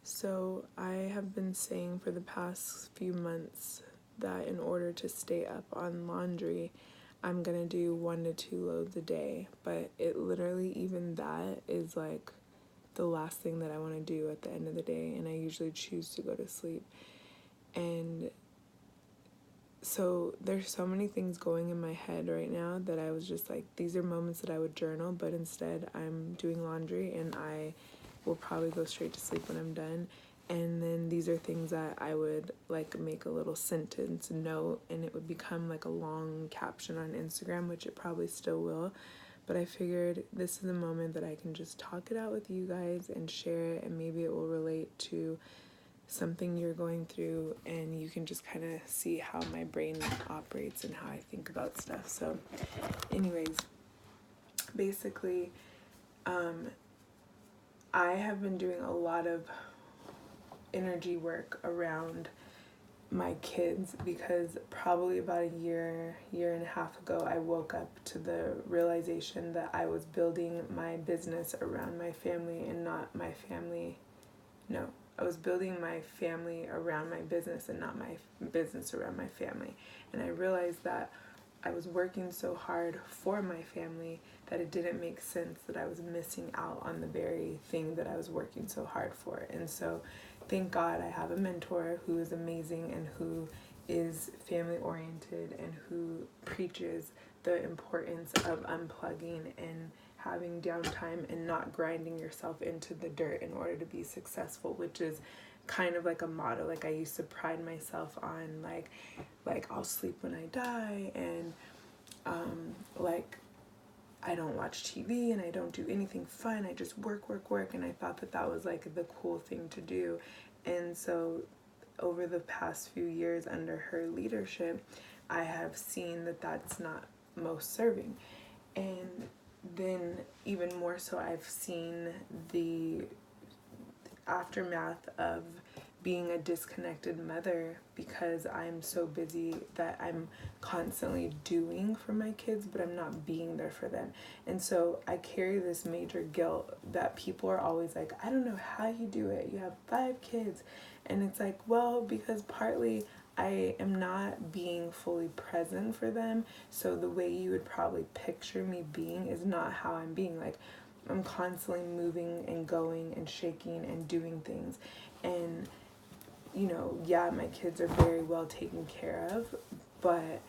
So I have been saying for the past few months that in order to stay up on laundry, I'm gonna do 1 to 2 loads a day. But it literally, even that is like the last thing that I want to do at the end of the day, and I usually choose to go to sleep. And so there's so many things going in my head right now that I was just like, these are moments that I would journal, but instead I'm doing laundry and I will probably go straight to sleep when I'm done. And then these are things that I would like make a little sentence note, and it would become like a long caption on Instagram, which it probably still will. But I figured this is a moment that I can just talk it out with you guys and share it, and maybe it will relate to something you're going through, and you can just kind of see how my brain operates and how I think about stuff. So anyways, basically, I have been doing a lot of energy work around my kids because probably about a year and a half ago, I woke up to the realization that I was building my business around my family and not my family. No, I was building my family around my business and not my business around my family. And I realized that I was working so hard for my family that it didn't make sense that I was missing out on the very thing that I was working so hard for. And so thank God I have a mentor who is amazing and who is family oriented and who preaches the importance of unplugging and having downtime and not grinding yourself into the dirt in order to be successful, which is kind of like a motto. Like I used to pride myself on like I'll sleep when I die, and like I don't watch TV and I don't do anything fun. I just work, and I thought that that was like the cool thing to do. And so over the past few years under her leadership, I have seen that that's not most serving. And then even more so, I've seen the aftermath of being a disconnected mother because I'm so busy that I'm constantly doing for my kids, but I'm not being there for them. And so I carry this major guilt that people are always like, I don't know how you do it. You have 5 kids. And it's like, well, because partly I am not being fully present for them. So the way you would probably picture me being is not how I'm being. Like, I'm constantly moving and going and shaking and doing things. And, you know, yeah, my kids are very well taken care of, but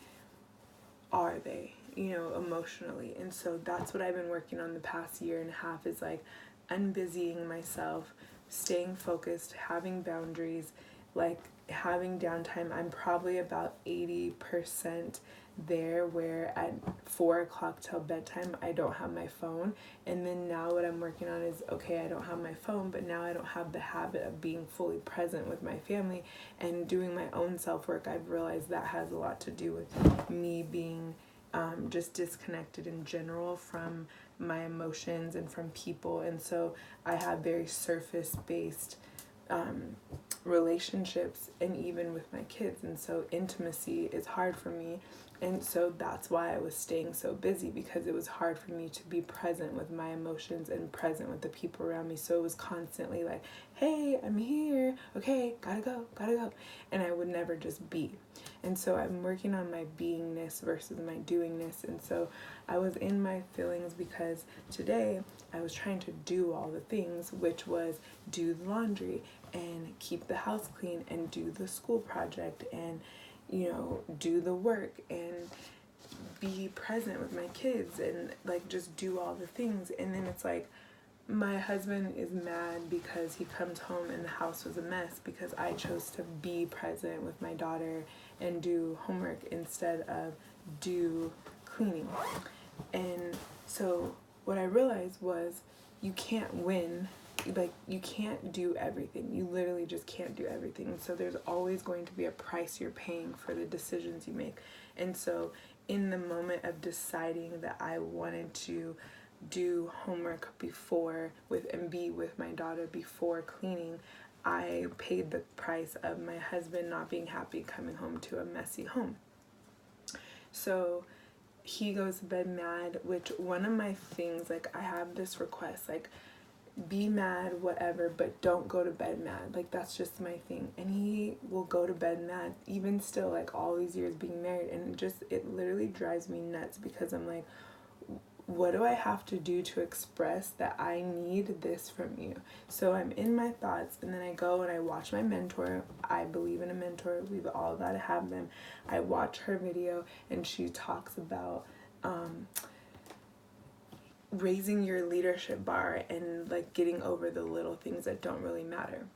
are they, you know, emotionally? And so that's what I've been working on the past year and a half, is like unbusying myself, staying focused, having boundaries, like having downtime. I'm probably about 80% there, where at 4 o'clock till bedtime I don't have my phone. And then now what I'm working on is, okay, I don't have my phone, but now I don't have the habit of being fully present with my family and doing my own self-work. I've realized that has a lot to do with me being just disconnected in general from my emotions and from people. And so I have very surface-based relationships, and even with my kids, and so intimacy is hard for me. And so that's why I was staying so busy, because it was hard for me to be present with my emotions and present with the people around me. So it was constantly like, hey, I'm here, okay, gotta go, and I would never just be. And so I'm working on my beingness versus my doingness. And so I was in my feelings because today I was trying to do all the things, which was do the laundry and keep the house clean and do the school project and, you know, do the work and be present with my kids and like just do all the things. And then it's like my husband is mad because he comes home and the house was a mess because I chose to be present with my daughter and do homework instead of do cleaning. And so what I realized was, you can't win. Like, you can't do everything. You literally just can't do everything. So there's always going to be a price you're paying for the decisions you make. And so in the moment of deciding that I wanted to do homework before and be with my daughter before cleaning, I paid the price of my husband not being happy coming home to a messy home. So he goes to bed mad, which one of my things, like I have this request, like be mad, whatever, but don't go to bed mad. Like, that's just my thing. And he will go to bed mad, even still, like, all these years being married. And it literally drives me nuts, because I'm like, what do I have to do to express that I need this from you? So I'm in my thoughts, and then I go and I watch my mentor. I believe in a mentor. We've all got to have them. I watch her video, and she talks about raising your leadership bar and like getting over the little things that don't really matter.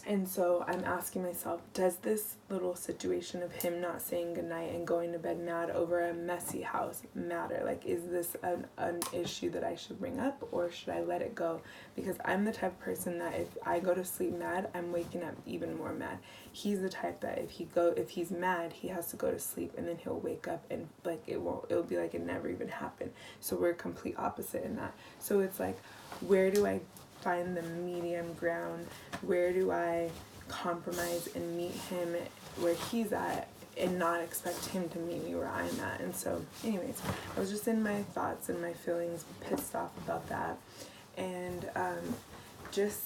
And so I'm asking myself, does this little situation of him not saying goodnight and going to bed mad over a messy house matter? Like, is this an issue that I should bring up, or should I let it go? Because I'm the type of person that if I go to sleep mad, I'm waking up even more mad. He's the type that if he's mad, he has to go to sleep, and then he'll wake up and like it'll be like it never even happened. So we're complete opposite in that. So it's like, where do I find the medium ground? Where do I compromise and meet him where he's at, and not expect him to meet me where I'm at? And so anyways, I was just in my thoughts and my feelings, pissed off about that, and just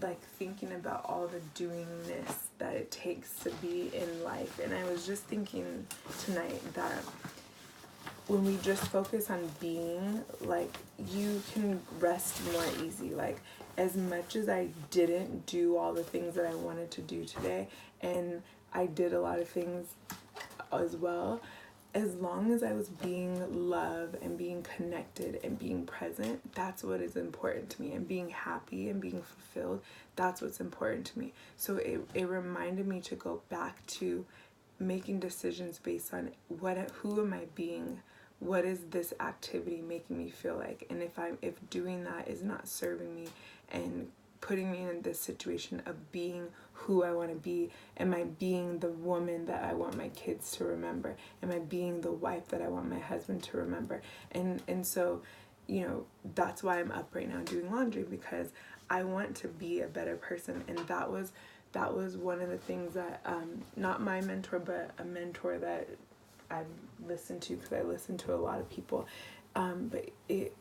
like thinking about all the doingness that it takes to be in life. And I was just thinking tonight that when we just focus on being, like, you can rest more easy. Like, as much as I didn't do all the things that I wanted to do today, and I did a lot of things as well, as long as I was being love and being connected and being present, that's what is important to me. And being happy and being fulfilled, that's what's important to me. So it reminded me to go back to making decisions based on who am I being? What is this activity making me feel like? And if doing that is not serving me and putting me in this situation of being who I want to be, am I being the woman that I want my kids to remember? Am I being the wife that I want my husband to remember? And so, that's why I'm up right now doing laundry, because I want to be a better person. And that was one of the things that not my mentor, but a mentor that I've listened to, because I listen to a lot of people, but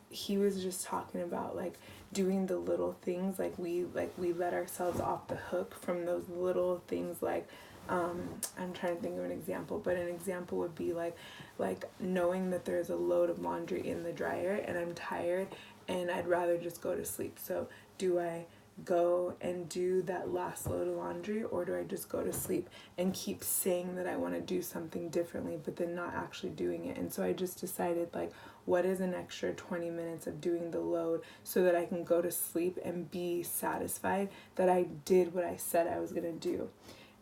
he was just talking about like doing the little things, like we let ourselves off the hook from those little things. Like I'm trying to think of an example, but an example would be like knowing that there's a load of laundry in the dryer and I'm tired and I'd rather just go to sleep. So do I go and do that last load of laundry, or do I just go to sleep and keep saying that I want to do something differently but then not actually doing it? And so I just decided, like, what is an extra 20 minutes of doing the load so that I can go to sleep and be satisfied that I did what I said I was going to do.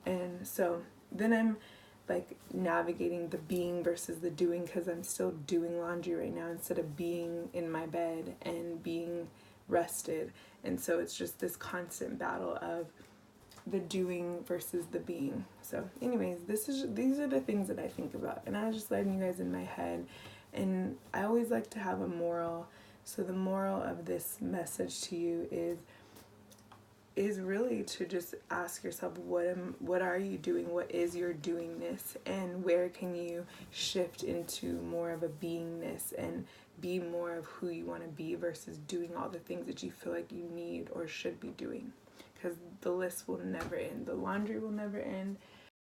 And so then I'm like navigating the being versus the doing, because I'm still doing laundry right now instead of being in my bed and being rested. And so it's just this constant battle of the doing versus the being. So anyways, these are the things that I think about, and I was just letting you guys in my head. And I always like to have a moral. So the moral of this message to you is really to just ask yourself, what are you doing? What is your doingness? And where can you shift into more of a beingness and be more of who you want to be versus doing all the things that you feel like you need or should be doing? Because the list will never end. The laundry will never end.